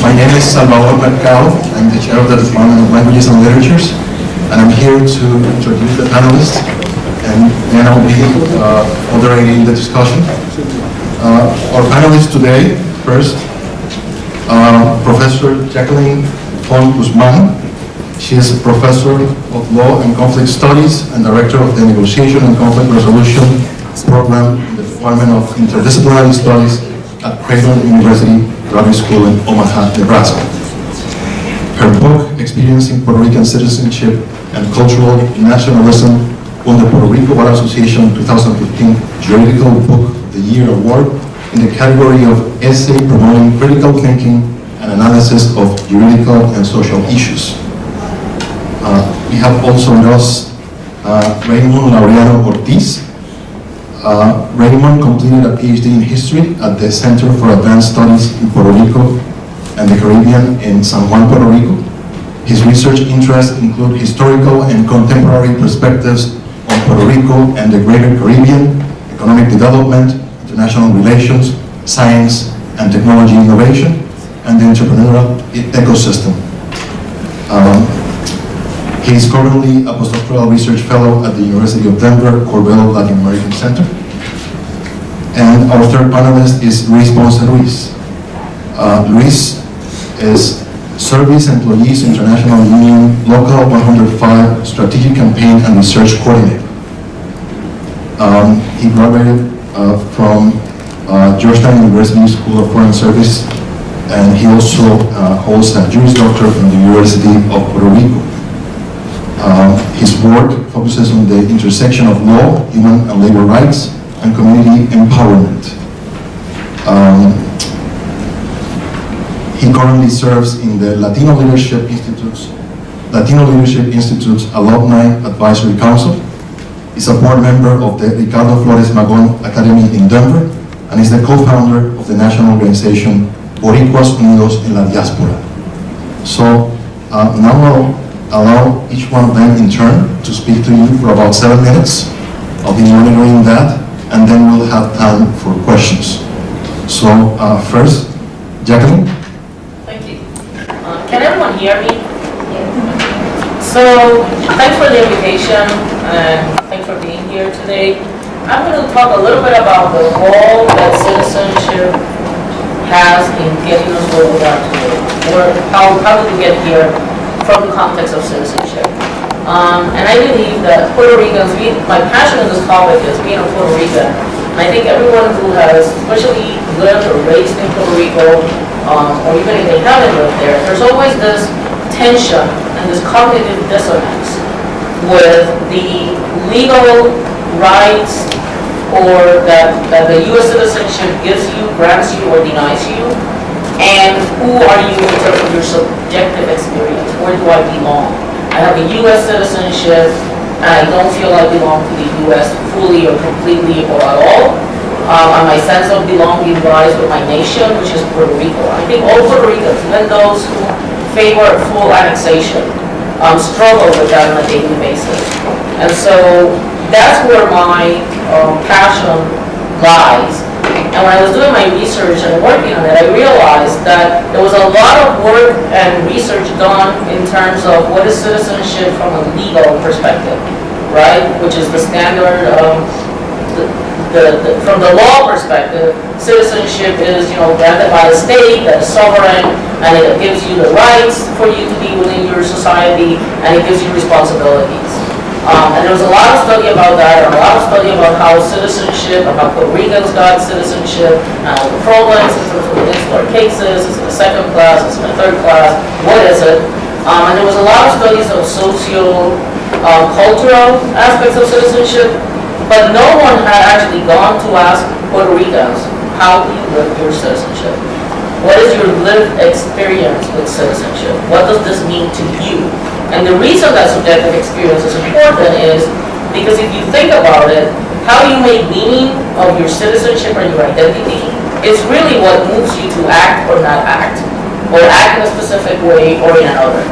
My name is Salvador Mercado. I'm the chair of the Department of Languages and Literatures, and I'm here to introduce the panelists, and then I'll be moderating the discussion. Our panelists today, first, Professor Jacqueline Font-Guzman. She is a professor of law and conflict studies and director of the negotiation and conflict resolution program in the Department of Interdisciplinary Studies at Creighton University Graduate School in Omaha, Nebraska. Her book, Experiencing Puerto Rican Citizenship and Cultural Nationalism, won the Puerto Rico Bar Association 2015 Juridical Book of the Year Award in the category of Essay Promoting Critical Thinking and Analysis of Juridical and Social Issues. We have also with us Raymond Laureano Ortiz. Raymond completed a PhD in history at the Center for Advanced Studies in Puerto Rico and the Caribbean in San Juan, Puerto Rico. His research interests include historical and contemporary perspectives on Puerto Rico and the greater Caribbean, economic development, international relations, science and technology innovation, and the entrepreneurial ecosystem. He is currently a postdoctoral research fellow at the University of Denver Korbel Latin American Center. And our third panelist is Ponce Ruiz. Ruiz is Service Employees International Union Local 105 Strategic Campaign and Research Coordinator. He graduated from Georgetown University School of Foreign Service, and he also holds a Juris Doctor from the University of Puerto Rico. His work focuses on the intersection of law, human and labor rights, and community empowerment. He currently serves in the Latino Leadership Institute's Alumni Advisory Council. He's a board member of the Ricardo Flores Magón Academy in Denver, and is the co-founder of the national organization Boricuas Unidos en la Diaspora. So now I'll allow each one of them in turn to speak to you for about 7 minutes. I'll be monitoring that, and then we'll have time for questions. So first, Jacqueline. Thank you. Can everyone hear me? So thanks for the invitation, and thanks for being here today. I'm going to talk a little bit about the role that citizenship has in getting us where we are today, or how did we get here from the context of citizenship. And I believe that Puerto Ricans, my passion in this topic is being a Puerto Rican, and I think everyone who has especially lived or raised in Puerto Rico, or even if they haven't lived there, there's always this tension and this cognitive dissonance with the legal rights or that the U.S. citizenship gives you, grants you, or denies you, and who are you in terms of your subjective experience? Where do I belong? I have a U.S. citizenship, and I don't feel I belong to the U.S. fully or completely or at all. And my sense of belonging lies with my nation, which is Puerto Rico. I think all Puerto Ricans, even those who favor full annexation, struggle with that on a daily basis. And so that's where my passion lies. And when I was doing my research and working on it, I realized that there was a lot of work and research done in terms of what is citizenship from a legal perspective, right? Which is the standard, from the law perspective, citizenship is, granted by the state, that is sovereign, and it gives you the rights for you to be within your society, and it gives you responsibilities. And there was a lot of study about that, and a lot of study about how citizenship, and how Puerto Ricans got citizenship, and all the problems in terms of the insular cases, is it a second class, is it a third class, what is it? And there was a lot of studies of socio-cultural aspects of citizenship, but no one had actually gone to ask Puerto Ricans, how do you live your citizenship? What is your lived experience with citizenship? What does this mean to you? And the reason that subjective experience is important is because if you think about it, how you make meaning of your citizenship or your identity is really what moves you to act or not act, or act in a specific way or in another.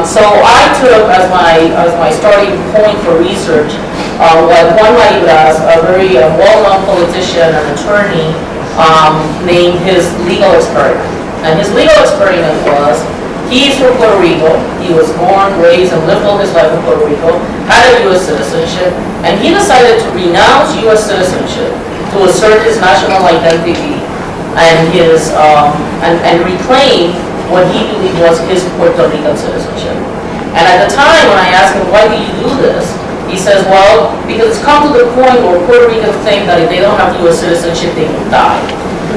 So I took as my starting point for research what Juan Maribras, a very well-known politician and attorney, named his legal experiment. And his legal experiment was, he's from Puerto Rico, he was born, raised, and lived all his life in Puerto Rico, had a U.S. citizenship, and he decided to renounce U.S. citizenship to assert his national identity and his and reclaim what he believed was his Puerto Rican citizenship. And at the time when I asked him, why do you do this? He says, well, because it's come to the point where Puerto Ricans think that if they don't have U.S. citizenship, they will die.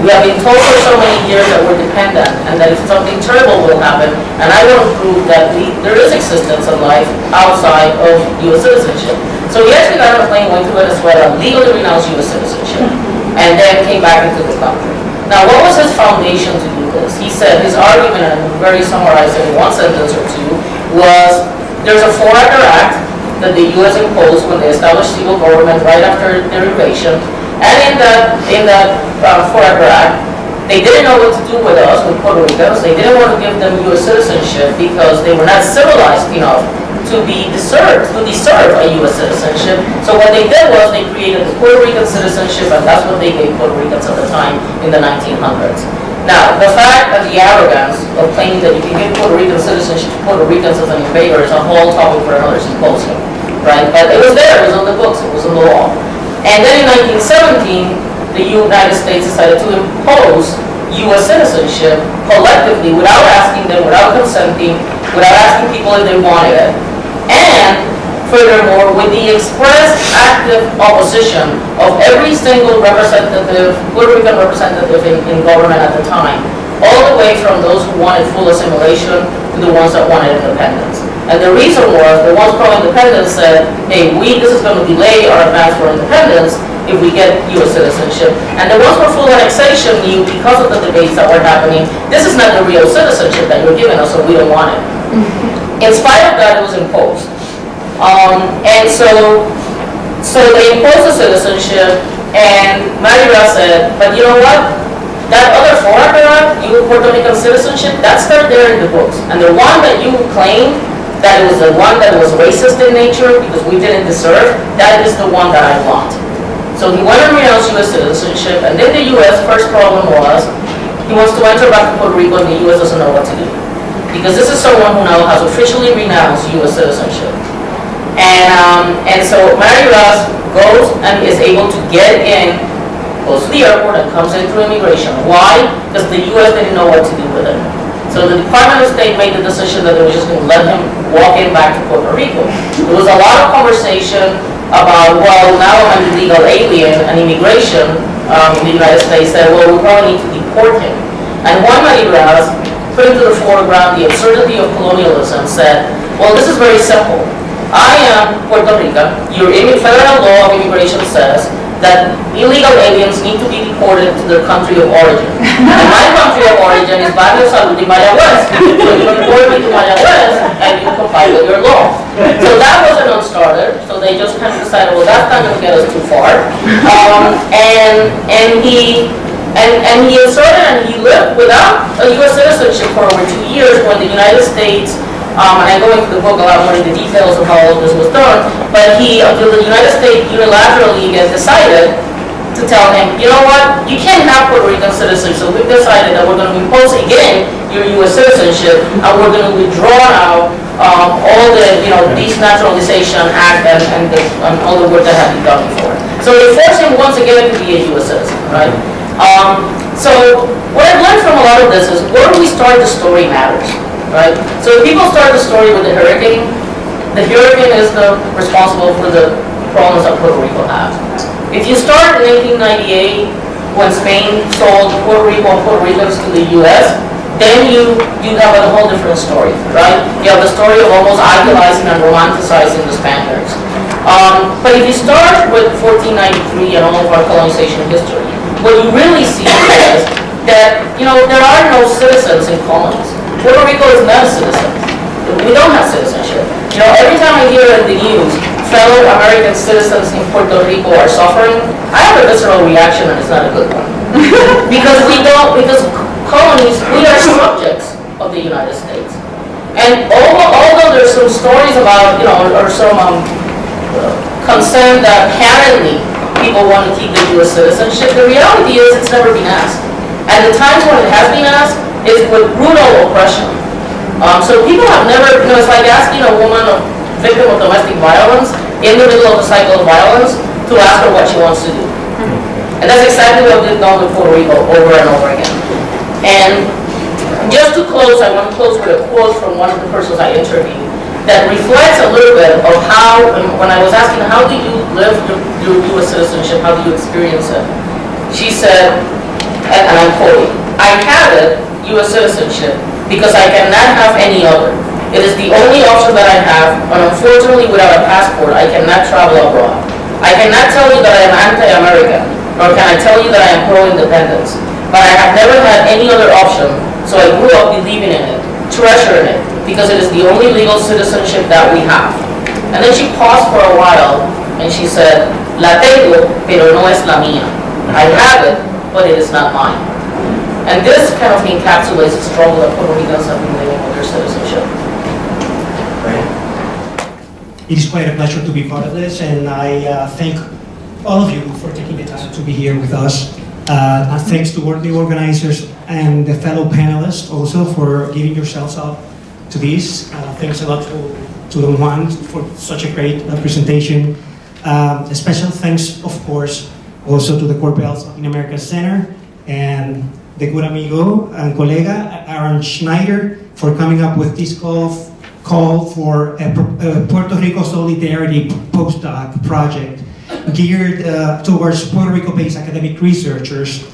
We have been told for so many years that we're dependent and that if something terrible will happen, and I want to prove that there is existence in life outside of U.S. citizenship. So he actually got on a plane, went to Venezuela, legally renounced U.S. citizenship, and then came back into the country. Now, what was his foundation to do this? He said his argument, and very summarized in one sentence or two, was there's a four-acre act that the U.S. imposed when they established civil government right after their invasion, and in that four-acre act, they didn't know what to do with us, with Puerto Ricans. They didn't want to give them U.S. citizenship because they were not civilized enough to deserve a U.S. citizenship. So what they did was they created the Puerto Rican citizenship, and that's what they gave Puerto Ricans at the time in the 1900s. Now, the fact and the arrogance of claiming that you can give Puerto Rican citizenship to Puerto Ricans as an invader is a whole topic for another symposium, right? But it was there, it was on the books, it was in the law. And then in 1917, the United States decided to impose U.S. citizenship collectively without asking them, without consenting, without asking people if they wanted it. And furthermore, with the express active opposition of every single representative, Puerto Rican representative in government at the time, all the way from those who wanted full assimilation to the ones that wanted independence. And the reason was, the ones pro-independence said, hey, this is going to delay our advance for independence if we get U.S. citizenship. And the ones for full annexation knew, because of the debates that were happening, this is not the real citizenship that you're giving us, so we don't want it. In spite of that, it was imposed. And so they imposed the citizenship, and Marira said, but you know what? That other four-acre, you Puerto Rican citizenship, that's still there in the books. And the one that you claim that it was the one that was racist in nature because we didn't deserve, that is the one that I want. So he went and renounced U.S. citizenship, and then the U.S. first problem was, he wants to enter back to Puerto Rico, and the U.S. doesn't know what to do. Because this is someone who now has officially renounced U.S. citizenship. And so Marira goes and is able to get in, goes to the airport and comes in through immigration. Why? Because the U.S. didn't know what to do with him. So the Department of State made the decision that they were just going to let him walk in back to Puerto Rico. There was a lot of conversation about, well, now I'm an illegal alien, and immigration in the United States said, well, we probably need to deport him. And Juan Marira, put into the foreground the absurdity of colonialism, said, well, this is very simple. I am Puerto Rican. Your federal law of immigration says that illegal aliens need to be deported to their country of origin. And my country of origin is Barrio Salud in Mayagüez. So you deport me to Mayagüez and you comply with your law. So that was a non-starter. So they just kind of decided, well, that's not going to get us too far. And he inserted and he lived without a U.S. citizenship for over 2 years when the United States, and I go into the book a lot more in the details of how all of this was done, but until the United States unilaterally decided to tell him, you know what, you can't have Puerto Rican citizenship, so we've decided that we're going to impose again your U.S. citizenship, and we're going to withdraw now all the, Denaturalization Act and all the work that had been done before. So they forced him once again to be a U.S. citizen, right? So what I've learned from a lot of this is where we start the story matters. Right? So if people start the story with the hurricane is responsible for the problems that Puerto Rico has. If you start in 1898, when Spain sold Puerto Rico and Puerto Ricans to the U.S., then you have a whole different story, right? You have the story of almost idealizing and romanticizing the Spaniards. But if you start with 1493 and all of our colonization history, what you really see is that, there are no citizens in colonies. Puerto Rico is not a citizen. We don't have citizenship. Every time I hear in the news, fellow American citizens in Puerto Rico are suffering, I have a visceral reaction and it's not a good one. because colonies, we are subjects of the United States. And although there's some stories about, or some concern that apparently people want to keep the U.S. citizenship, the reality is it's never been asked. And the times when it has been asked, is with brutal oppression. So people have never, it's like asking a woman, a victim of domestic violence, in the middle of a cycle of violence, to ask her what she wants to do. And that's exactly what we've done with Puerto Rico over and over again. And just to close, I want to close with a quote from one of the persons I interviewed that reflects a little bit of how, when I was asking, how do you live your U.S. citizenship, how do you experience it? She said, and I'm quoting, I have it, U.S. citizenship, because I cannot have any other. It is the only option that I have, and unfortunately without a passport, I cannot travel abroad. I cannot tell you that I am anti-American, nor can I tell you that I am pro-independence, but I have never had any other option, so I grew up believing in it, treasuring it, because it is the only legal citizenship that we have. And then she paused for a while, and she said, La tengo, pero no es la mía. I have it, but it is not mine. And this kind of encapsulates the struggle that Puerto Ricans have been living with their citizenship. It is quite a pleasure to be part of this, and I thank all of you for taking the time to be here with us. And thanks to the organizers and the fellow panelists also for giving yourselves up to this. Thanks a lot to the one for such a great presentation. A special thanks, of course, also to the Korbel Latin America Center and the good amigo and colega Aaron Schneider for coming up with this call for a Puerto Rico Solidarity postdoc project geared towards Puerto Rico-based academic researchers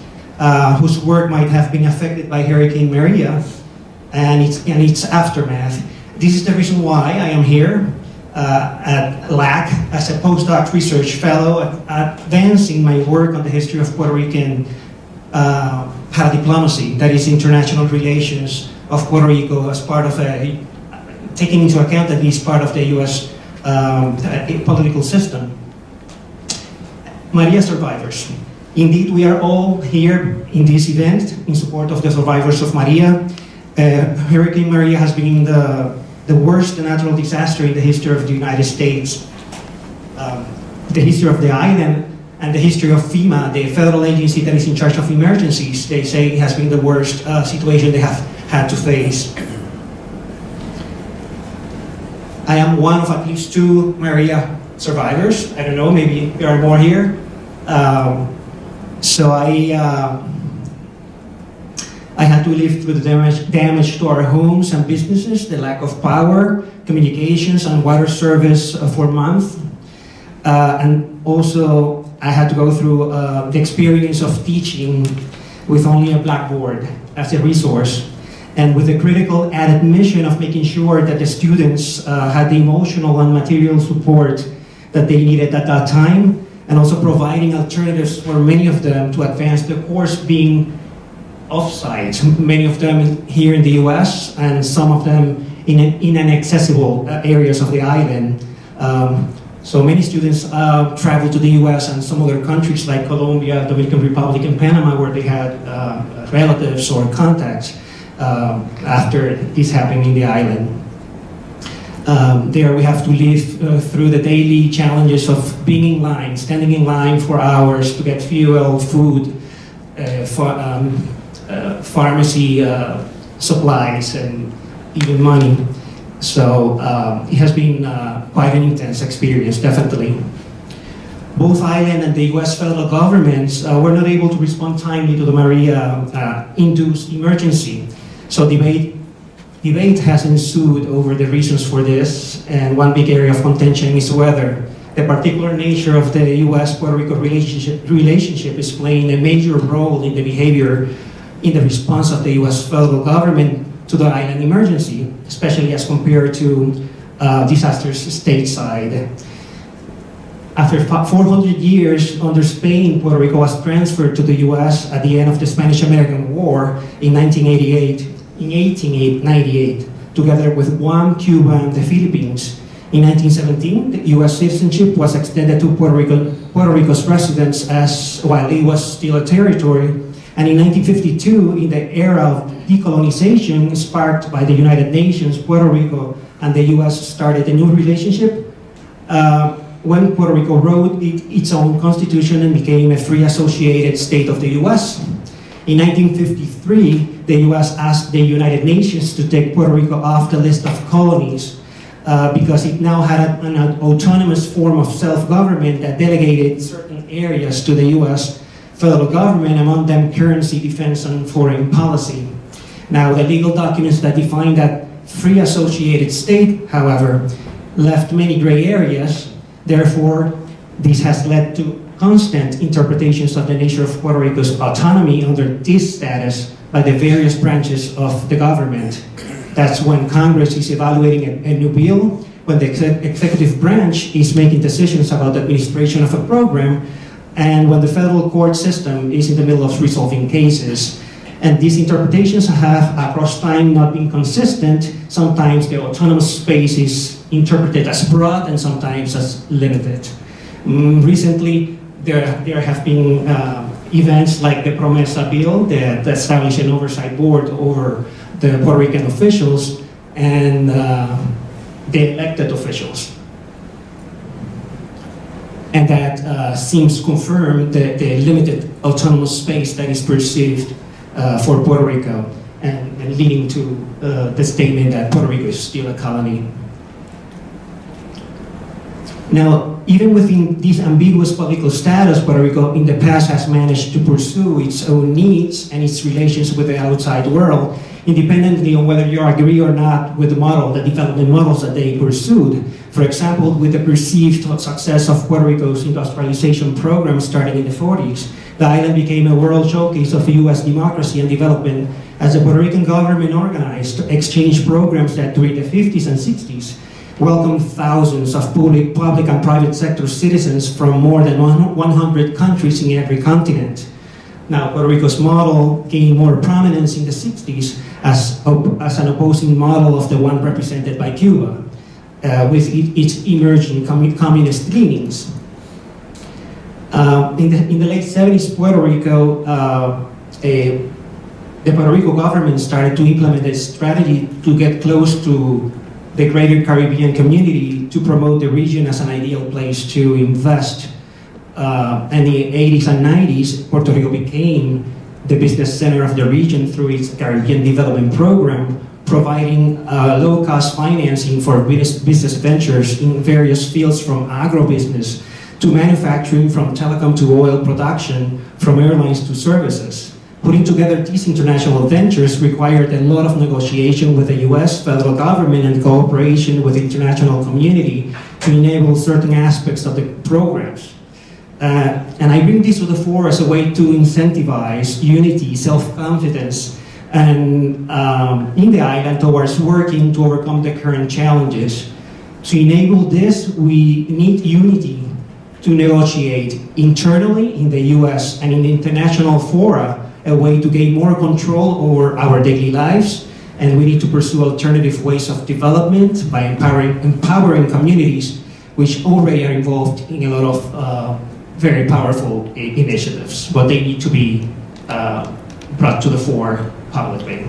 whose work might have been affected by Hurricane Maria and its aftermath. This is the reason why I am here at LAC as a postdoc research fellow, advancing my work on the history of Puerto Rican diplomacy, that is international relations of Puerto Rico as part of taking into account that it's part of the U.S. Political system. Maria survivors. Indeed, we are all here in this event in support of the survivors of Maria. Hurricane Maria has been the worst natural disaster in the history of the United States. The history of the island and the history of FEMA, the federal agency that is in charge of emergencies, they say it has been the worst situation they have had to face. I am one of at least 2 Maria survivors. I don't know, maybe there are more here. So I had to live through the damage to our homes and businesses, the lack of power, communications, and water service for months. And also, I had to go through the experience of teaching with only a blackboard as a resource, and with the critical added mission of making sure that the students had the emotional and material support that they needed at that time, and also providing alternatives for many of them to advance the course being off-site, many of them here in the US, and some of them in inaccessible areas of the island. So many students travel to the US and some other countries like Colombia, Dominican Republic, and Panama, where they had relatives or contacts after this happened in the island. There we have to live through the daily challenges of being in line, standing in line for hours to get fuel, food, pharmacy supplies, and even money. So it has been quite an intense experience, definitely. Both island and the US federal governments were not able to respond timely to the Maria-induced emergency. So debate has ensued over the reasons for this, and one big area of contention is whether the particular nature of the US-Puerto Rico relationship is playing a major role in the behavior in the response of the US federal government to the island emergency, especially as compared to disasters stateside. After 400 years under Spain, Puerto Rico was transferred to the US at the end of the Spanish-American War in 1898, together with Guam, Cuba, and the Philippines. In 1917, the US citizenship was extended to Puerto Rico's residents while it was still a territory. And in 1952, in the era of decolonization sparked by the United Nations, Puerto Rico and the US started a new relationship when Puerto Rico wrote its own constitution and became a free associated state of the US. In 1953, the US asked the United Nations to take Puerto Rico off the list of colonies because it now had an autonomous form of self-government that delegated certain areas to the US federal government, among them currency, defense, and foreign policy. Now, the legal documents that define that free associated state, however, left many gray areas. Therefore, this has led to constant interpretations of the nature of Puerto Rico's autonomy under this status by the various branches of the government. That's when Congress is evaluating a new bill, when the executive branch is making decisions about the administration of a program, and when the federal court system is in the middle of resolving cases. And these interpretations have, across time, not been consistent. Sometimes the autonomous space is interpreted as broad and sometimes as limited. Recently, there have been events like the Promesa bill that established an oversight board over the Puerto Rican officials and the elected officials. And that seems to confirm the limited autonomous space that is perceived for Puerto Rico, and leading to the statement that Puerto Rico is still a colony. Now, even within this ambiguous political status, Puerto Rico in the past has managed to pursue its own needs and its relations with the outside world, independently on whether you agree or not with the development models that they pursued. For example, with the perceived success of Puerto Rico's industrialization program starting in the 40s, the island became a world showcase of U.S. democracy and development as the Puerto Rican government organized exchange programs that during the 50s and 60s welcomed thousands of public and private sector citizens from more than 100 countries in every continent. Now, Puerto Rico's model gained more prominence in the 60s as an opposing model of the one represented by Cuba, with its emerging communist leanings. In the late 70s, Puerto Rico, the Puerto Rico government started to implement a strategy to get close to the greater Caribbean community to promote the region as an ideal place to invest. In the 80s and 90s, Puerto Rico became the business center of the region through its Caribbean Development Program, providing low-cost financing for business ventures in various fields from agribusiness to manufacturing, from telecom to oil production, from airlines to services. Putting together these international ventures required a lot of negotiation with the US federal government and cooperation with the international community to enable certain aspects of the programs. And I bring this to the fore as a way to incentivize unity, self-confidence, and in the island towards working to overcome the current challenges. To enable this, we need unity to negotiate internally in the US and in the international fora a way to gain more control over our daily lives, and we need to pursue alternative ways of development by empowering communities which already are involved in a lot of very powerful initiatives, but they need to be brought to the fore publicly.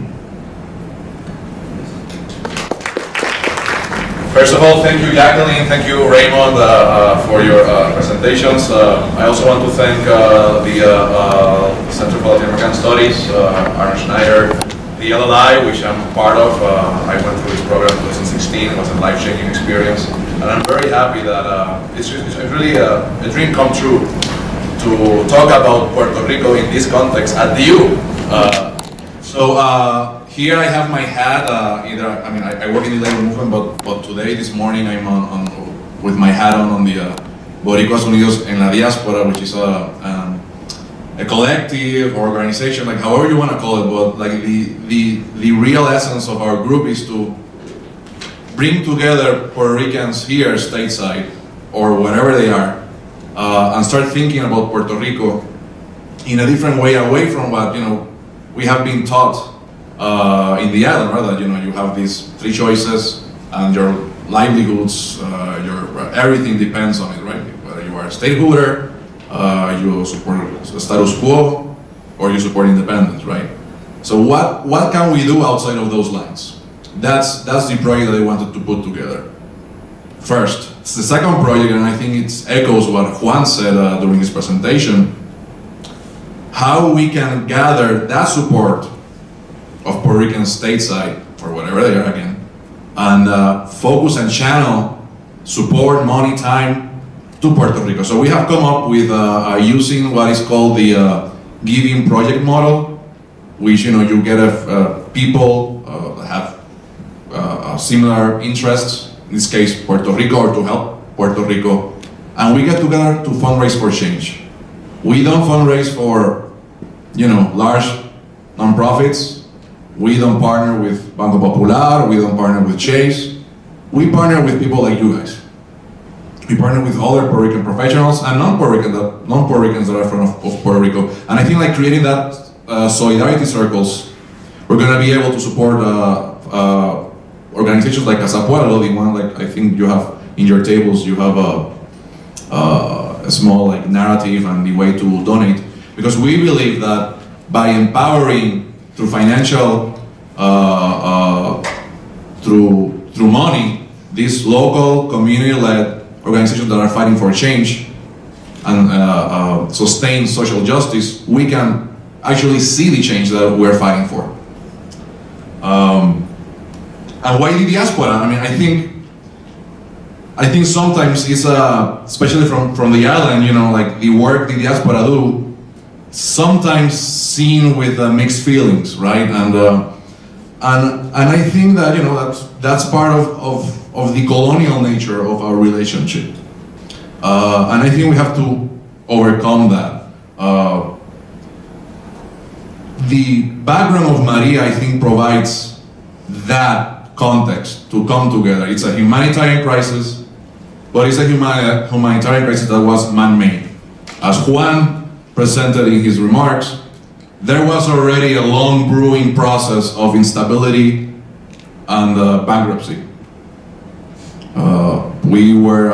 First of all, thank you, Jacqueline, thank you, Raymond, for your presentations. I also want to thank the Center for Latin American Studies, Aaron Schneider, the LLI, which I'm part of. I went through this program in 2016. It was a life-changing experience. And I'm very happy that it's really a dream come true to talk about Puerto Rico in this context at the U. Here I have my hat. I work in the labor movement, but today, this morning, I'm on with my hat on the Boricuas Unidos en la Diaspora, which is a collective or organization, like however you want to call it, but like the real essence of our group is to bring together Puerto Ricans here stateside or wherever they are, and start thinking about Puerto Rico in a different way, away from what we have been taught in the island, right? That you have these three choices, and your livelihoods, everything depends on it, right? Whether you are a stateholder, you support status quo, or you support independence, right? So what can we do outside of those lines? That's the project that I wanted to put together. First, it's the second project, and I think it echoes what Juan said during his presentation, how we can gather that support of Puerto Ricans stateside, or whatever they are again, and focus and channel support, money, time to Puerto Rico. So we have come up with using what is called the giving project model, which you get people that have similar interests, in this case Puerto Rico, or to help Puerto Rico, and we get together to fundraise for change. We don't fundraise for large nonprofits. We don't partner with Banco Popular, we don't partner with Chase. We partner with people like you guys. We partner with other Puerto Rican professionals and non-Puerto Ricans that are from Puerto Rico. And I think creating that solidarity circles, we're going to be able to support organizations like Casa Pueblo, the one I think you have in your tables. You have a small narrative and the way to donate, because we believe that by empowering through financial, through money, these local community-led organizations that are fighting for change and sustain social justice, we can actually see the change that we're fighting for. And why the diaspora? I think sometimes it's especially from the island, the work the diaspora do, sometimes seen with mixed feelings, right? And I think that that's part of the colonial nature of our relationship, and I think we have to overcome that. The background of Maria, I think, provides that context to come together. It's a humanitarian crisis, but it's a humanitarian crisis that was man-made. As Juan presented in his remarks, there was already a long brewing process of instability and bankruptcy. We were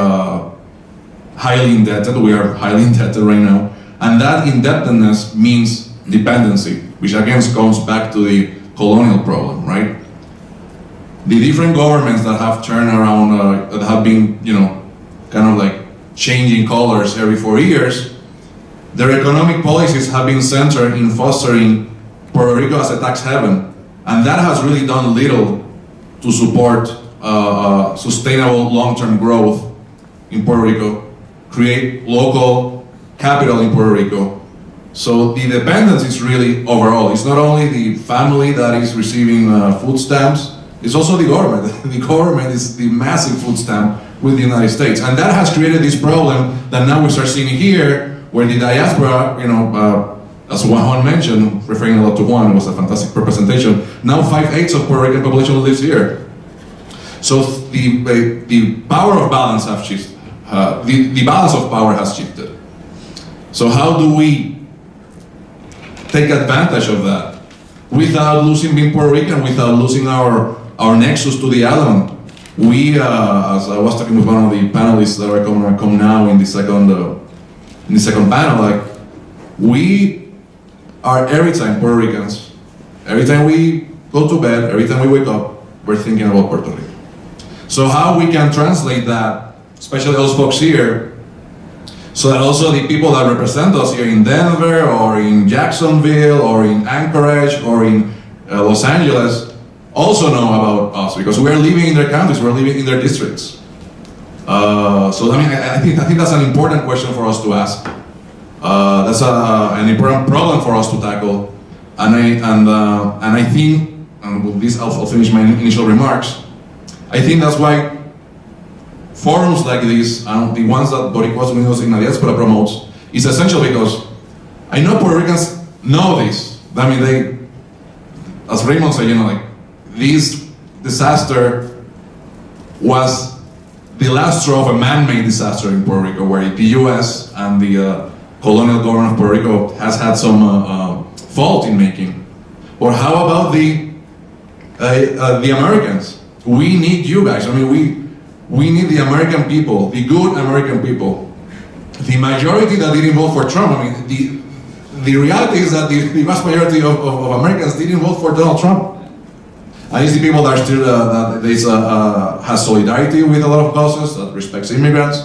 highly indebted, we are highly indebted right now, and that indebtedness means dependency, which again comes back to the colonial problem, right? The different governments that have turned around, that have been, changing colors every 4 years, their economic policies have been centered in fostering Puerto Rico as a tax haven, and that has really done little to support sustainable long-term growth in Puerto Rico, create local capital in Puerto Rico. So the dependence is really overall. It's not only the family that is receiving food stamps, it's also the government. The government is the massive food stamp with the United States. And that has created this problem that now we start seeing here, where the diaspora, as Juan mentioned, referring a lot to Juan, it was a fantastic representation. Now 5/8 of Puerto Rican population lives here. So the power of balance have shifted. The balance of power has shifted. So how do we take advantage of that without losing being Puerto Rican, without losing our nexus to the island? We, as I was talking with one of the panelists that are going to come now in the second panel, we are every time Puerto Ricans, every time we go to bed, every time we wake up, we're thinking about Puerto Rico. So how we can translate that, especially those folks here, so that also the people that represent us here in Denver or in Jacksonville or in Anchorage or in Los Angeles also know about us, because we're living in their counties, we're living in their districts. So I think that's an important question for us to ask. That's an important problem for us to tackle, and I think, and with this I'll finish my initial remarks. I think that's why forums like this, and the ones that Boricuas Unidos in la Diaspora promotes, is essential, because I know Puerto Ricans know this. They, as Raymond said, this disaster was the last straw of a man-made disaster in Puerto Rico, where the U.S. and the colonial government of Puerto Rico has had some fault in making. Or how about the Americans? We need you guys. We need the American people, the good American people. The majority that didn't vote for Trump, the reality is that the vast majority of Americans didn't vote for Donald Trump. And it's the people that are still, has solidarity with a lot of causes, that respects immigrants.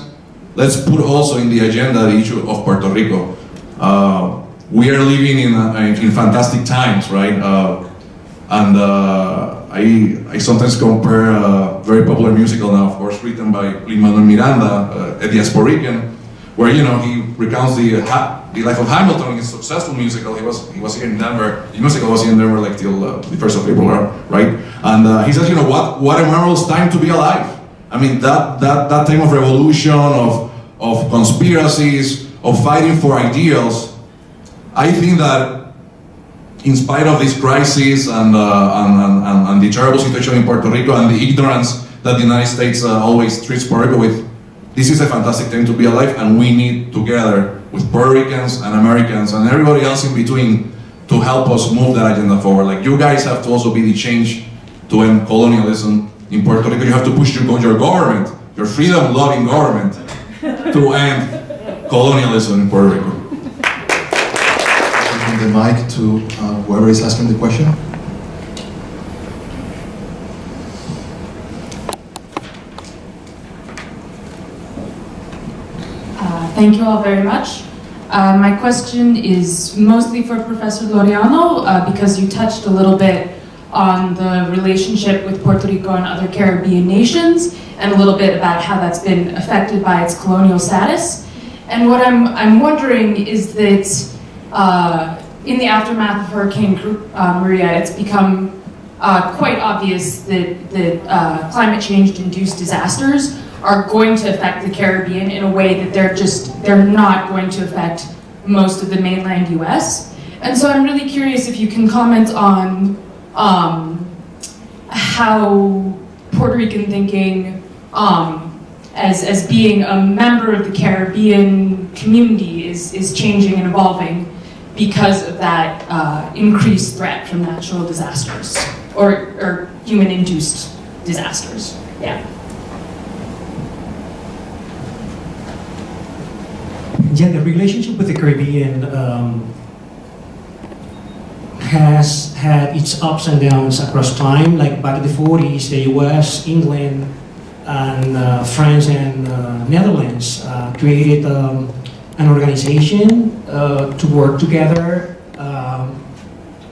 Let's put also in the agenda the issue of Puerto Rico. We are living in fantastic times, right? And I sometimes compare a very popular musical now, of course, written by Lin-Manuel Miranda, a Diasporican, where he recounts the life of Hamilton in his successful musical. He was here in Denver. The musical was here in Denver like till the 1st of April, right? And he says, what a marvelous time to be alive. I mean, that time of revolution, of conspiracies, of fighting for ideals. I think that in spite of this crisis and the terrible situation in Puerto Rico and the ignorance that the United States always treats Puerto Rico with, this is a fantastic time to be alive, and we need together with Puerto Ricans and Americans and everybody else in between to help us move that agenda forward. Like, you guys have to also be the change to end colonialism in Puerto Rico. You have to push your government, your freedom-loving government, to end colonialism in Puerto Rico. The mic to whoever is asking the question. Thank you all very much. My question is mostly for Professor Laureano, because you touched a little bit on the relationship with Puerto Rico and other Caribbean nations, and a little bit about how that's been affected by its colonial status. And what I'm wondering is that in the aftermath of Hurricane Maria, it's become quite obvious that climate change-induced disasters are going to affect the Caribbean in a way that they're not going to affect most of the mainland US. And so I'm really curious if you can comment on how Puerto Rican thinking, as being a member of the Caribbean community, is changing and evolving because of that increased threat from natural disasters or human-induced disasters. Yeah. Yeah, the relationship with the Caribbean has had its ups and downs across time. Like back in the 40s, the US, England, and France and Netherlands created an organization to work together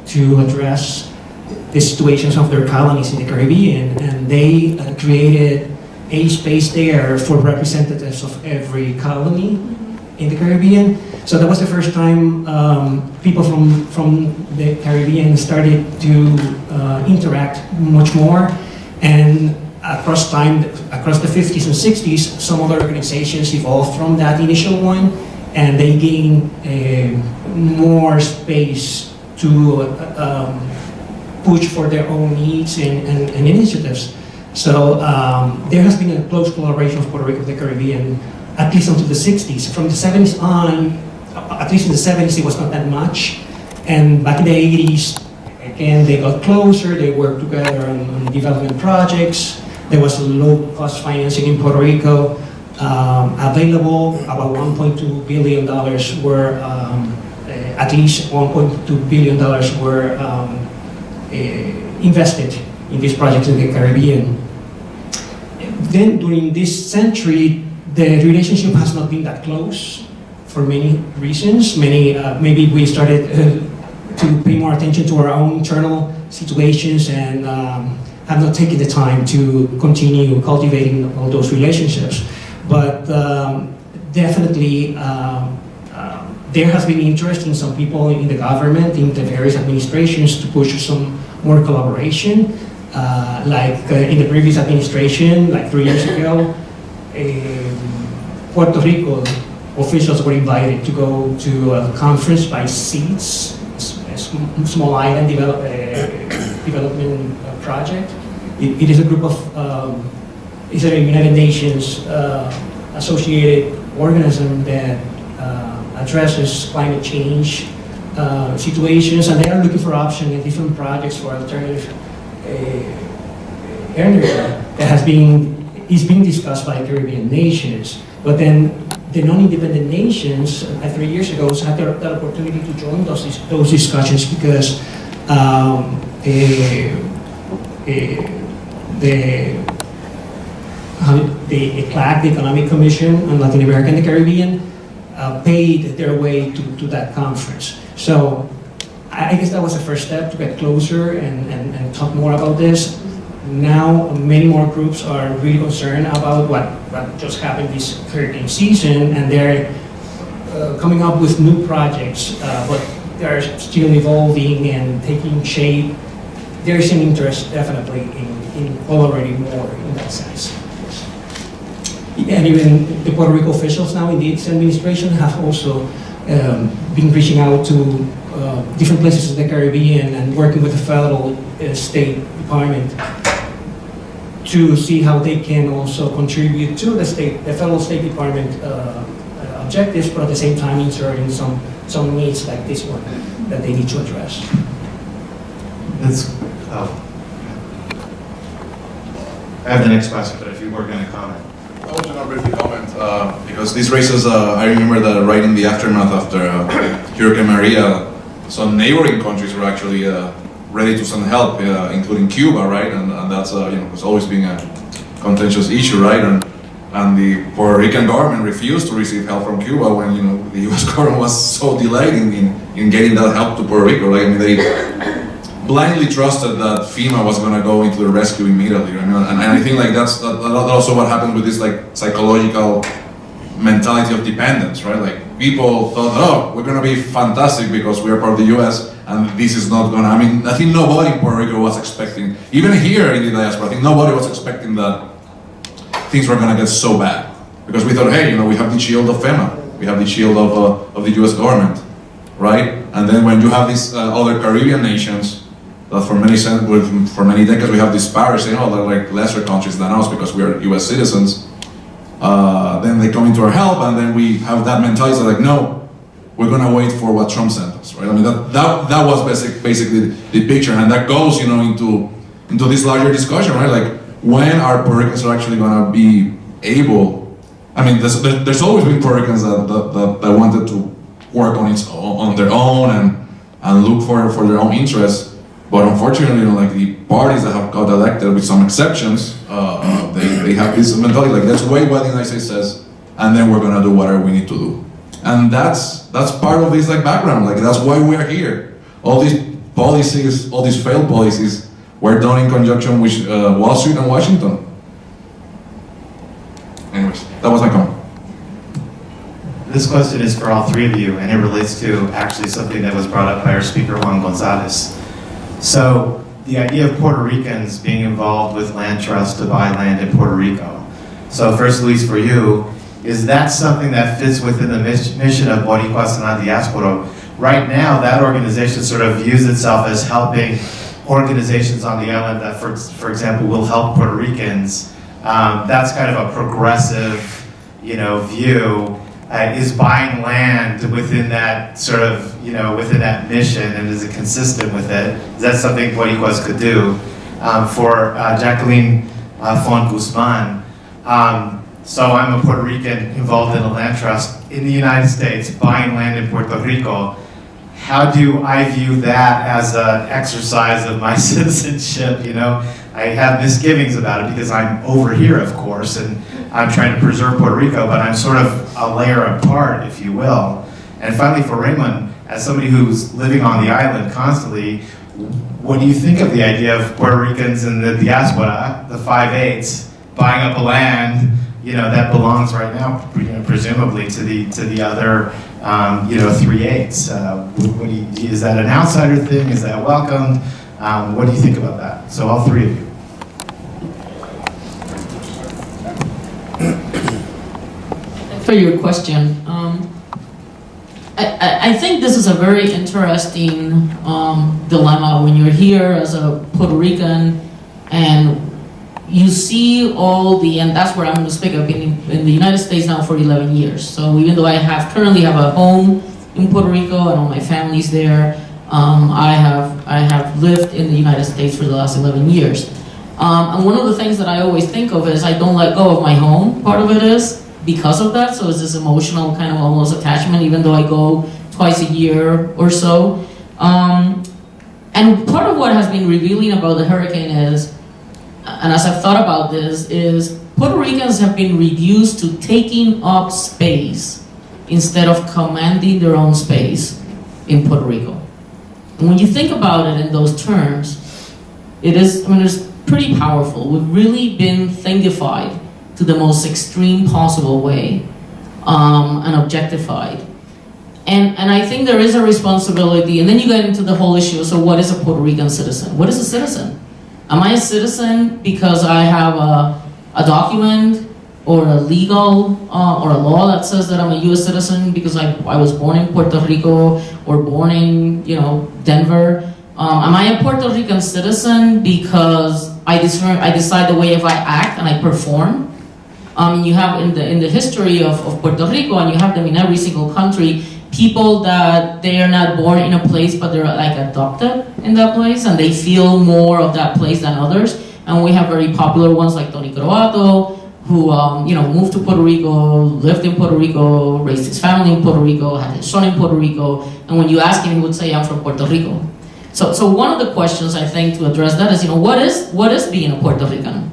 to address the situations of their colonies in the Caribbean. And they created a space there for representatives of every colony in the Caribbean. So that was the first time people from the Caribbean started to interact much more. And across time, across the 50s and 60s, some other organizations evolved from that initial one, and they gained more space to push for their own needs and initiatives. So there has been a close collaboration of Puerto Rico with the Caribbean, at least until the 60s. From the 70s on, at least in the 70s, it was not that much. And back in the 80s, again, they got closer, they worked together on development projects. There was low-cost financing in Puerto Rico available. About $1.2 billion were, at least $1.2 billion were invested in these projects in the Caribbean. Then during this century, the relationship has not been that close for many reasons. Maybe we started to pay more attention to our own internal situations and have not taken the time to continue cultivating all those relationships. But definitely there has been interest in some people in the government, in the various administrations, to push some more collaboration. In the previous administration, like 3 years ago, Puerto Rico officials were invited to go to a conference by SEEDS, a small island development project. It is a group of, it's a United Nations associated organism that addresses climate change situations, and they are looking for options and different projects for alternative energy that is being discussed by Caribbean nations. But then the non-independent nations 3 years ago had that opportunity to join those discussions because the ECLAC, the Economic Commission on Latin America and the Caribbean, paid their way to that conference. So I guess that was the first step to get closer and talk more about this. Now, many more groups are really concerned about what just happened this hurricane season, and they're coming up with new projects, but they're still evolving and taking shape. There's an interest definitely in collaborating more in that sense. And even the Puerto Rico officials now in the administration have also been reaching out to different places in the Caribbean and working with the federal State Department to see how they can also contribute to the federal State Department objectives, but at the same time inserting some needs like this one that they need to address. I have the next question, but if you were going to comment. I was going to briefly comment, because this raises, I remember that right in the aftermath after Hurricane Maria, some neighboring countries were actually ready to send help, including Cuba, right? And that's, it's always been a contentious issue, right? And the Puerto Rican government refused to receive help from Cuba when, the U.S. government was so delayed in getting that help to Puerto Rico, right? I mean, they blindly trusted that FEMA was going to go into the rescue immediately, right? And I think like that's also what happened with this like psychological mentality of dependence, right? Like people thought, oh, we're going to be fantastic because we are part of the U.S. and this is not going to, I think nobody in Puerto Rico was expecting, even here in the diaspora, I think nobody was expecting that things were going to get so bad. Because we thought, hey, we have the shield of FEMA, we have the shield of the U.S. government, right? And then when you have these other Caribbean nations that for many decades we have disparaged, saying, oh, they're like lesser countries than us because we are U.S. citizens. Then they come into our help, and then we have that mentality like, no, we're gonna wait for what Trump sent us, right? I mean, that was basically the picture, and that goes, into this larger discussion, right? Like, when are Puerto Ricans are actually gonna be able? I mean, there's always been Puerto Ricans that wanted to work on their own and look for their own interests. But unfortunately, like the parties that have got elected, with some exceptions, they have this mentality like, let's wait what the United States says, and then we're gonna do whatever we need to do. And that's part of this like background. Like that's why we are here. All these policies, all these failed policies, were done in conjunction with Wall Street and Washington. Anyways, that was my comment. This question is for all three of you, and it relates to actually something that was brought up by our speaker, Juan Gonzalez. So the idea of Puerto Ricans being involved with land trusts to buy land in Puerto Rico. So first, Luis, for you, is that something that fits within the mission of Boricuas and la Diaspora? Right now, that organization sort of views itself as helping organizations on the island that, for example, will help Puerto Ricans. That's kind of a progressive, view. Is buying land within that sort of, within that mission, and is it consistent with it? Is that something Boricuas could do? For Jacqueline Font-Guzman, so I'm a Puerto Rican involved in a land trust in the United States, buying land in Puerto Rico. How do I view that as an exercise of my citizenship? I have misgivings about it because I'm over here, of course, and I'm trying to preserve Puerto Rico, but I'm sort of a layer apart, if you will. And finally, for Raymond, as somebody who's living on the island constantly, what do you think of the idea of Puerto Ricans in the diaspora, the 5/8, buying up a land, that belongs right now, presumably to the other, 3/8? Is that an outsider thing? Is that welcomed? What do you think about that? So all three of you. For your question, I think this is a very interesting dilemma when you're here as a Puerto Rican and you see and that's where I'm going to speak. I've been in the United States now for 11 years. So even though I currently have a home in Puerto Rico and all my family's there, I have lived in the United States for the last 11 years. And one of the things that I always think of is I don't let go of my home. Part of it is because of that, so it's this emotional kind of almost attachment, even though I go twice a year or so. And part of what has been revealing about the hurricane is, and as I've thought about this, is Puerto Ricans have been reduced to taking up space instead of commanding their own space in Puerto Rico. And when you think about it in those terms, it's pretty powerful. We've really been thingified to the most extreme possible way, and objectified. And I think there is a responsibility, and then you get into the whole issue, so what is a Puerto Rican citizen? What is a citizen? Am I a citizen because I have a document or a legal or a law that says that I'm a US citizen because I was born in Puerto Rico or born in, Denver? Am I a Puerto Rican citizen because I decide the way if I act and I perform? You have in the history of Puerto Rico, and you have them in every single country, people that they are not born in a place, but they're like adopted in that place, and they feel more of that place than others. And we have very popular ones like Tony Croato, who moved to Puerto Rico, lived in Puerto Rico, raised his family in Puerto Rico, had his son in Puerto Rico, and when you ask him, he would say, "I'm from Puerto Rico." So one of the questions I think to address that is, what is being a Puerto Rican?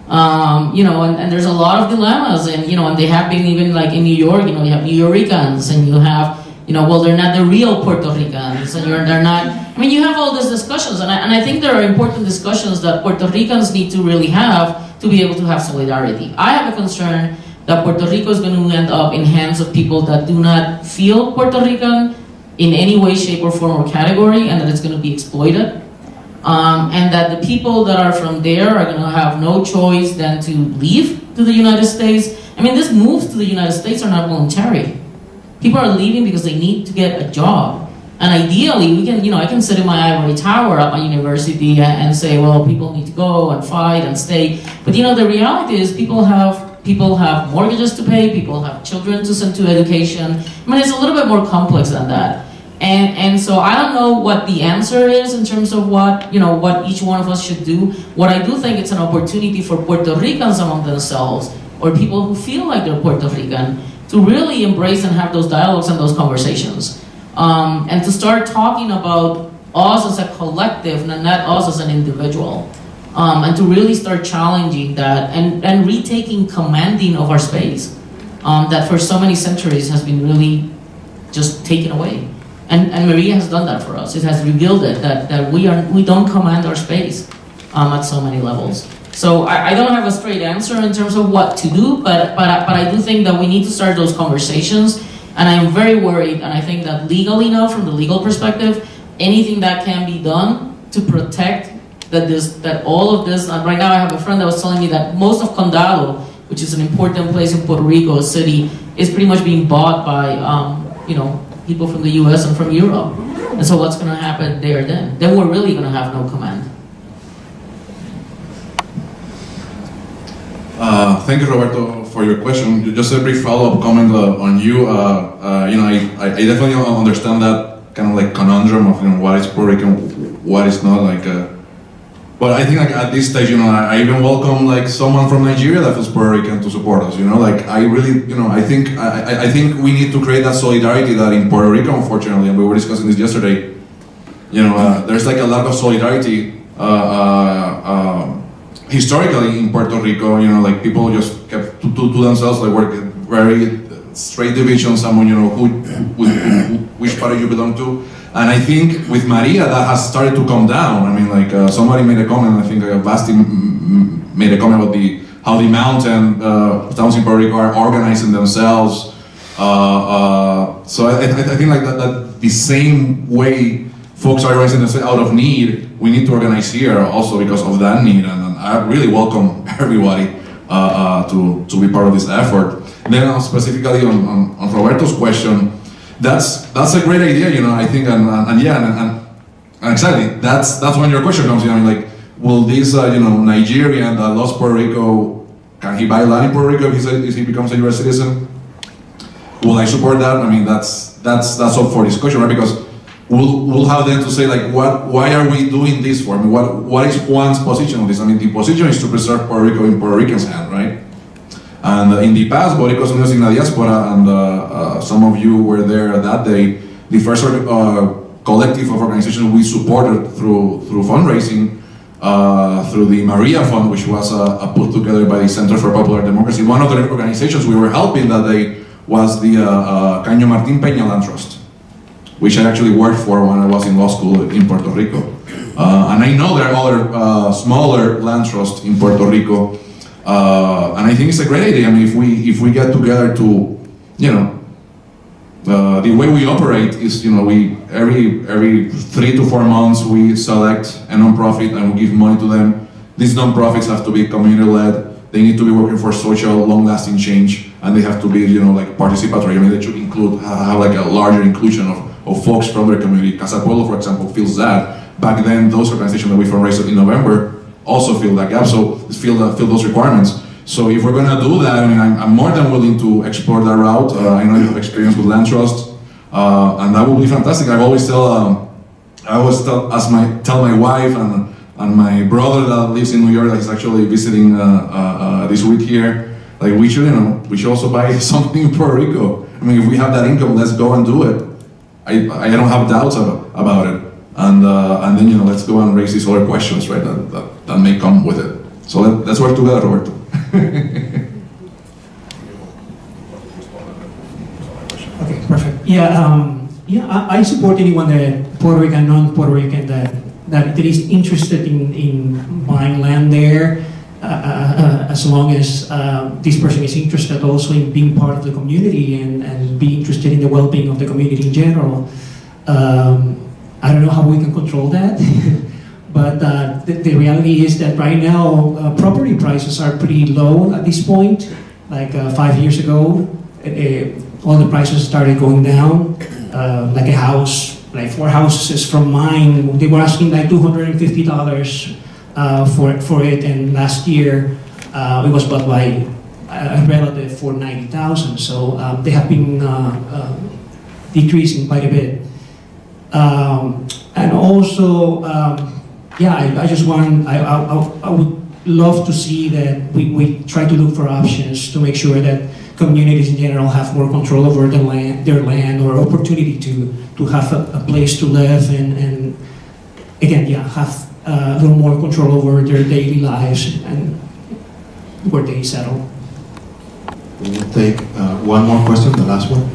And there's a lot of dilemmas, and and they have been even like in New York, you have New Yorkers, and you have, well, they're not the real Puerto Ricans, and they're not. You have all these discussions, and I think there are important discussions that Puerto Ricans need to really have to be able to have solidarity. I have a concern that Puerto Rico is going to end up in hands of people that do not feel Puerto Rican in any way, shape, or form or category, and that it's going to be exploited. And that the people that are from there are going to have no choice than to leave to the United States. These moves to the United States are not voluntary. People are leaving because they need to get a job. And ideally, we can, I can sit in my ivory tower at my university and say, well, people need to go and fight and stay. But the reality is people have mortgages to pay, people have children to send to education. It's a little bit more complex than that. And so I don't know what the answer is in terms of what each one of us should do. What I do think it's an opportunity for Puerto Ricans among themselves, or people who feel like they're Puerto Rican, to really embrace and have those dialogues and those conversations. And to start talking about us as a collective, and not us as an individual. And to really start challenging that and retaking commanding of our space that for so many centuries has been really just taken away. And Maria has done that for us. It has revealed it, that we don't command our space at so many levels. So I don't have a straight answer in terms of what to do, but I do think that we need to start those conversations. And I am very worried, and I think that legally now, from the legal perspective, anything that can be done to protect that all of this, right now I have a friend that was telling me that most of Condado, which is an important place in Puerto Rico, a city, is pretty much being bought by, people from the US and from Europe. And so what's going to happen there then? Then we're really going to have no command. Thank you, Roberto, for your question. Just a brief follow-up comment on you. I definitely understand that kind of like conundrum of what is Puerto Rican, what is not. But I think at this stage, I even welcome someone from Nigeria that feels Puerto Rican to support us. I really, I think we need to create that solidarity that in Puerto Rico, unfortunately, and we were discussing this yesterday. There's a lack of solidarity. Historically in Puerto Rico, people just kept to themselves, work very straight division, someone, which party you belong to. And I think with Maria, that has started to come down. Somebody made a comment, I think Basti made a comment about how the mountain towns in Puerto Rico are organizing themselves. So I think that the same way folks are organizing themselves out of need, we need to organize here also because of that need. And I really welcome everybody to be part of this effort. Then specifically on Roberto's question, that's a great idea, I think, and exactly, that's when your question comes in. Will this Nigerian that lost Puerto Rico, can he buy land in Puerto Rico if he becomes a US citizen? Will I support that? That's up for discussion, right? Because we'll have them to say why are we doing this for? What is Juan's position on this? The position is to preserve Puerto Rico in Puerto Rican's hand, right? And in the past, Boricuas Unidos in la Diaspora, and some of you were there that day, the first collective of organizations we supported through fundraising, through the Maria Fund, which was put together by the Center for Popular Democracy. One of the organizations we were helping that day was the Caño Martín Peña Land Trust. which I actually worked for when I was in law school in Puerto Rico. And I know there are other smaller land trusts in Puerto Rico, and I think it's a great idea. I mean, if we get together to, the way we operate is, we every 3 to 4 months we select a nonprofit and we give money to them. These nonprofits have to be community-led. They need to be working for social, long-lasting change, and they have to be, like participatory. I mean, they should have like a larger inclusion of folks from their community. Casa Pueblo, for example, feels that. Back then, those organizations that we fundraised in November also fill that gap, so fill those requirements. So if we're going to do that, I mean, I'm more than willing to explore that route. I know you have experience with land trusts, and that will be fantastic. I always tell my wife and my brother that lives in New York, that is actually visiting this week here, like we should also buy something in Puerto Rico. I mean, if we have that income, let's go and do it. I don't have doubts about it. And then let's go and raise these other questions, right? That may come with it. So let's work together, Roberto. Okay, perfect. I support anyone that Puerto Rican, non-Puerto Rican that is interested in buying land there, as long as this person is interested also in being part of the community and be interested in the well-being of the community in general. I don't know how we can control that, but the reality is that right now property prices are pretty low at this point. Like 5 years ago, all the prices started going down. Like a house, like 4 houses from mine, they were asking like $250 for it, and last year it was bought by a relative for $90,000. So they have been decreasing quite a bit. And also, I would love to see that we try to look for options to make sure that communities in general have more control over their land or opportunity to have a place to live and again, have a little more control over their daily lives and where they settle. We'll take one more question, the last one.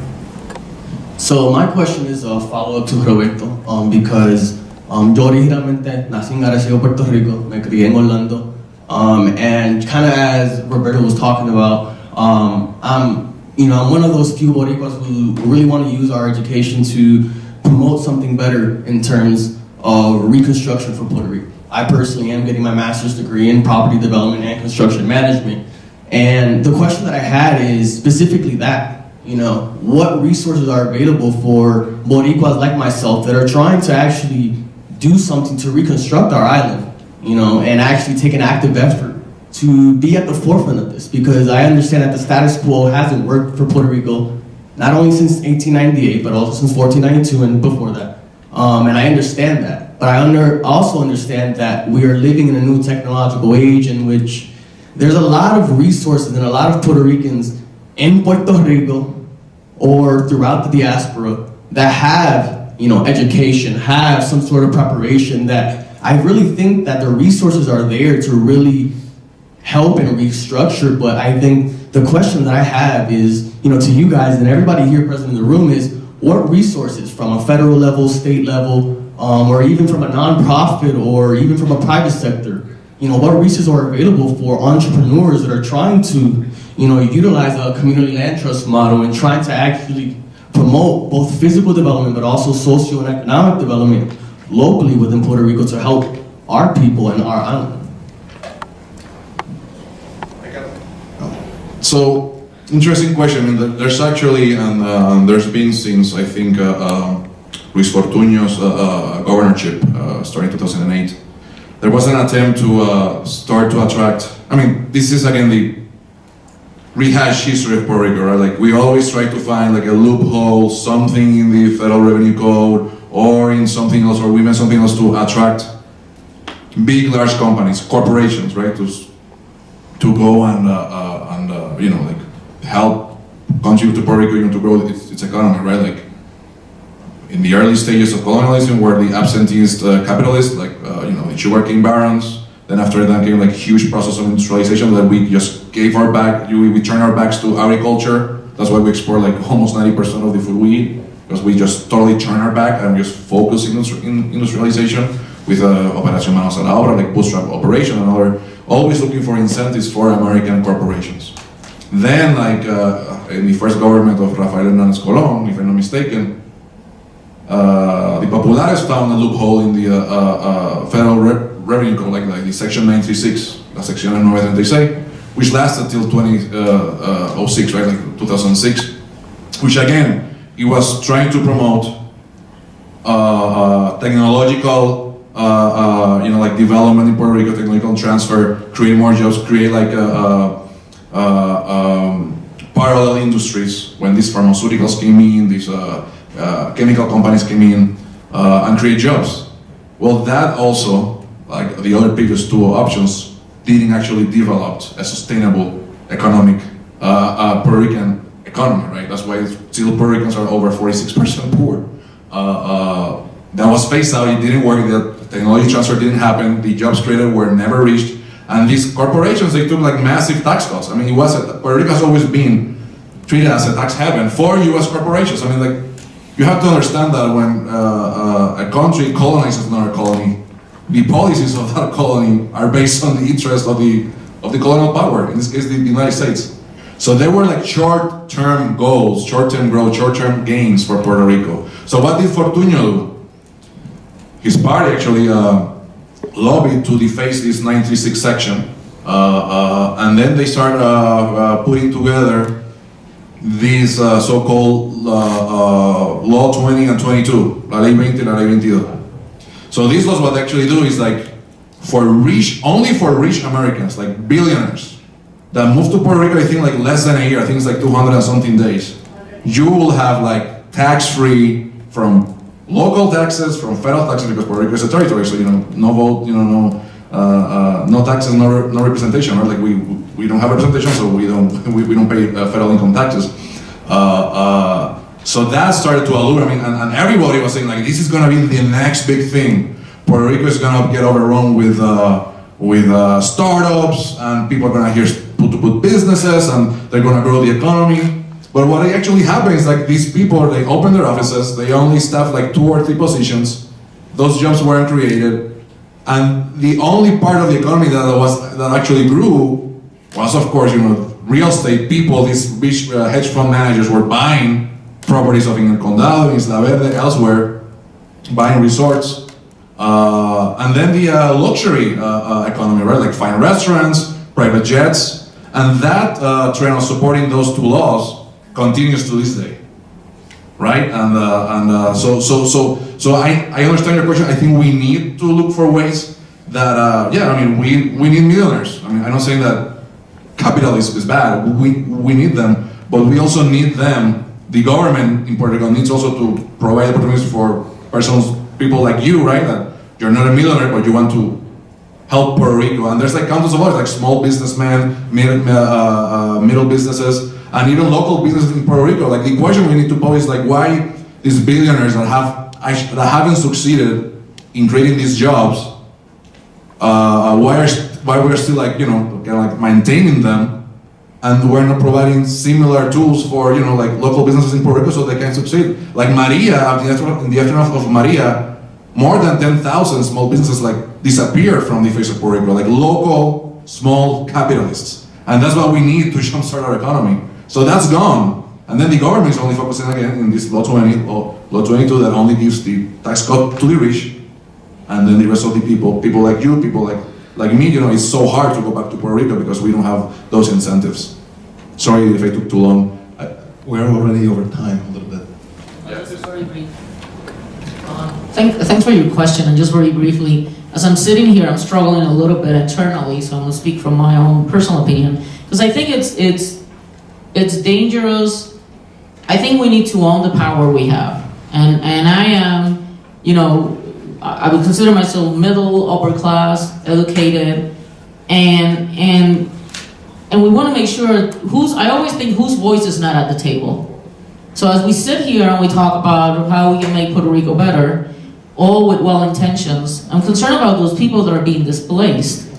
So my question is a follow-up to Roberto, because yo originalmente nací en Arecibo, Puerto Rico, me crié en Orlando, and kind of as Roberto was talking about, I'm one of those few Boricuas who really want to use our education to promote something better in terms of reconstruction for Puerto Rico. I personally am getting my master's degree in property development and construction management, and the question that I had is specifically that. What resources are available for Boricuas like myself that are trying to actually do something to reconstruct our island, and actually take an active effort to be at the forefront of this, because I understand that the status quo hasn't worked for Puerto Rico, not only since 1898, but also since 1492 and before that. And I understand that, but I also understand that we are living in a new technological age in which there's a lot of resources and a lot of Puerto Ricans in Puerto Rico or throughout the diaspora that have, education, have some sort of preparation, that I really think that the resources are there to really help and restructure. But I think the question that I have is, to you guys and everybody here present in the room is, what resources from a federal level, state level, or even from a nonprofit or even from a private sector, what resources are available for entrepreneurs that are trying to utilize a community land trust model and trying to actually promote both physical development but also socio and economic development locally within Puerto Rico to help our people and our island? So, interesting question. I mean, there's actually, and there's been since, I think, Luis Fortuño's governorship, starting in 2008, there was an attempt to start to attract, this is again the rehash history of Puerto Rico, right? Like, we always try to find like a loophole, something in the Federal Revenue Code or in something else, or we meant something else to attract big, large companies, corporations, right? To go and help contribute to Puerto Rico to grow its economy, right? Like, in the early stages of colonialism, where the absentist capitalists, the sugarcane barons, then after that came like huge process of industrialization that we just gave we turned our backs to agriculture. That's why we export like almost 90% of the food we eat. because we just totally turn our back and just focus in industrialization with Operación Manos a la Obra, like bootstrap operation and other, always looking for incentives for American corporations. Then, like in the first government of Rafael Hernández Colón, if I'm not mistaken, the Populares found a loophole in the federal revenue code, like the section 936, la sección 936, which lasted till 2006, right, like 2006, which again, it was trying to promote technological, like development in Puerto Rico, technological transfer, create more jobs, create like parallel industries when these pharmaceuticals came in, these chemical companies came in, and create jobs. Well, that also, like the other previous two options, didn't actually develop a sustainable economic Puerto Rican economy, right? That's why still Puerto Ricans are over 46% poor. That was phased out, it didn't work, the technology transfer didn't happen, the jobs created were never reached, and these corporations, they took like massive tax cuts. I mean, Puerto Rico has always been treated as a tax haven for US corporations. I mean, like, you have to understand that when a country colonizes another colony, the policies of that colony are based on the interest of the colonial power, in this case the United States. So there were like short-term goals, short-term growth, short-term gains for Puerto Rico. So what did Fortuño do? His party actually lobbied to deface this 936 section, and then they started putting together these so-called Law 20 and 22, La Ley 20 and La Ley 22. So these laws, what they actually do is like, only for rich Americans, like billionaires, that moved to Puerto Rico, I think like less than a year, I think it's like 200 and something days, you will have like tax-free from local taxes, from federal taxes, because Puerto Rico is a territory, so no vote, no taxes, no representation, right? Like we don't have representation, so we don't pay federal income taxes. So that started to allure, I mean, and everybody was saying like, this is gonna be the next big thing. Puerto Rico is gonna get overrun with startups, and people are gonna put businesses, and they're gonna grow the economy. But what actually happened is like these people, they opened their offices, they only staffed like 2 or 3 positions, those jobs weren't created, and the only part of the economy that actually grew was, of course, real estate people, these rich hedge fund managers were buying properties in El Condado, in Isla Verde, elsewhere, buying resorts, and then the luxury economy, right, like fine restaurants, private jets, and that trend of supporting those 2 laws continues to this day, right? So I understand your question. I think we need to look for ways that, we need millionaires. I mean, I'm not saying that capitalism is bad. We need them, but we also need them. The government in Puerto Rico needs also to provide opportunities for people like you, right? That you're not a millionaire, but you want to help Puerto Rico. And there's like countless of others, like small businessmen, middle businesses, and even local businesses in Puerto Rico. Like the question we need to pose is like, why these billionaires that haven't succeeded in creating these jobs, why we're still like, kind of like maintaining them, and we're not providing similar tools for, like local businesses in Puerto Rico so they can succeed. Like Maria, in the aftermath of Maria, more than 10,000 small businesses like disappeared from the face of Puerto Rico, like local small capitalists. And that's what we need to jumpstart our economy. So that's gone. And then the government is only focusing again in this Law 20, or Law 22 that only gives the tax cut to the rich, and then the rest of the people like you, people like me, it's so hard to go back to Puerto Rico because we don't have those incentives. Sorry if I took too long. We're already over time a little bit. This is very brief. Thanks for your question, and just very briefly, as I'm sitting here, I'm struggling a little bit internally, so I'm going to speak from my own personal opinion, because I think it's dangerous. I think we need to own the power we have, and I am, I would consider myself middle, upper class, educated, and we want to make sure I always think whose voice is not at the table. So as we sit here and we talk about how we can make Puerto Rico better, all with well intentions, I'm concerned about those people that are being displaced,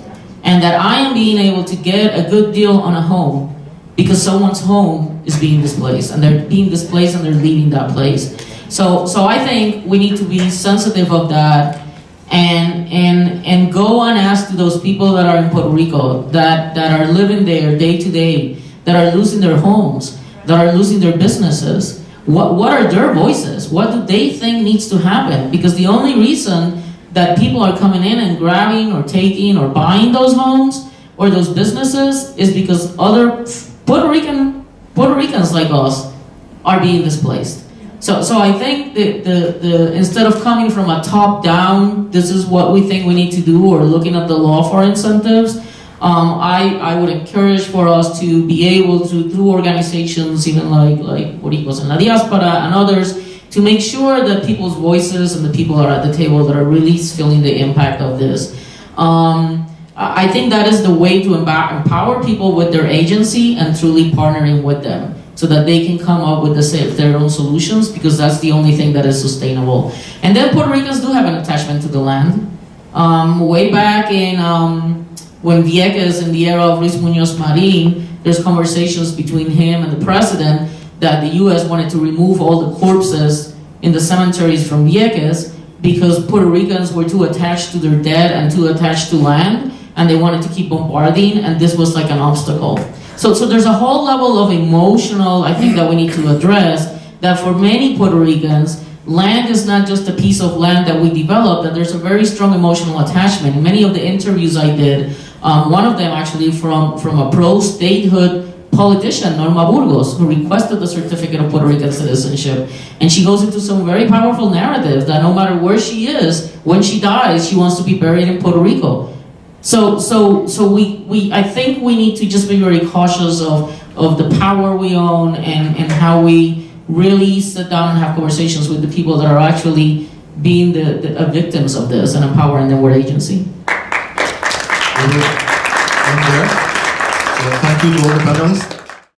and that I am being able to get a good deal on a home because someone's home is being displaced, and they're being displaced and they're leaving that place. So I think we need to be sensitive of that and go and ask to those people that are in Puerto Rico, that are living there day to day, that are losing their homes, that are losing their businesses. What are their voices? What do they think needs to happen? Because the only reason that people are coming in and grabbing or taking or buying those homes or those businesses is because other Puerto Ricans like us are being displaced. So I think the instead of coming from a top down, this is what we think we need to do, or looking at the law for incentives, I would encourage for us to be able to, through organizations even like Boricuas and La Diaspora and others, to make sure that people's voices and the people that are at the table that are really feeling the impact of this. I think that is the way to empower people with their agency and truly partnering with them so that they can come up with their own solutions, because that's the only thing that is sustainable. And then Puerto Ricans do have an attachment to the land. Way back in when Vieques, in the era of Ruiz Muñoz Marin, there's conversations between him and the president that the U.S. wanted to remove all the corpses in the cemeteries from Vieques because Puerto Ricans were too attached to their dead and too attached to land, and they wanted to keep bombarding, and this was like an obstacle. So there's a whole level of emotional, I think, that we need to address, that for many Puerto Ricans, land is not just a piece of land that we develop, that there's a very strong emotional attachment. In many of the interviews I did, one of them actually from a pro-statehood politician, Norma Burgos, who requested the certificate of Puerto Rican citizenship. And she goes into some very powerful narrative that no matter where she is, when she dies, she wants to be buried in Puerto Rico. So I think we need to just be very cautious of the power we own and how we really sit down and have conversations with the people that are actually being the victims of this and empowering them with agency. Thank you to all the panelists.